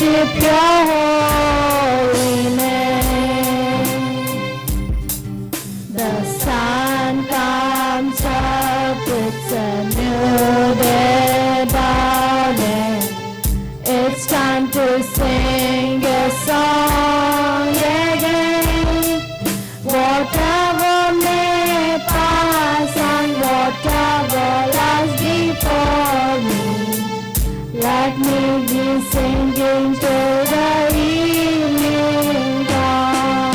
worship your holy name. The sun comes up, it's a new day dawning. It's time to sing a song again. Whatever may pass and whatever lies before me, let me be singing to the evening dawn.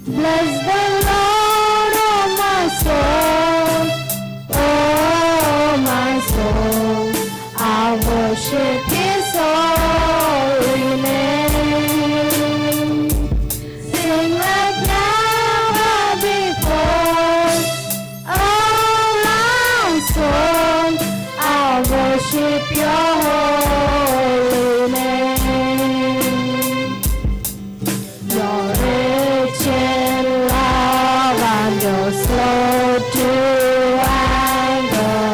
Bless the Lord, oh my soul, oh my soul. I worship His holy name. Sing like never before, oh my soul. I worship your holy name. You're rich in love and you're slow to anger.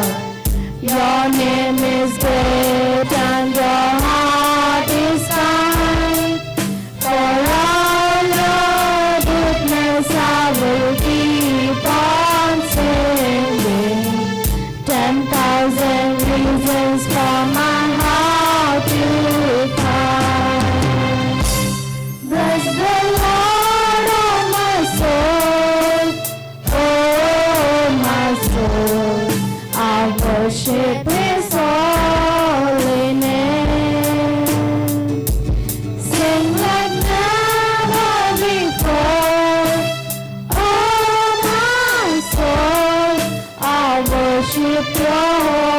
Your name is great and your heart is kind. For all your goodness I will keep on singing. 10,000 reasons for my heart to find. Bless the Lord, oh my soul, oh my soul. I worship His holy name. Sing like never before, oh my soul. I worship your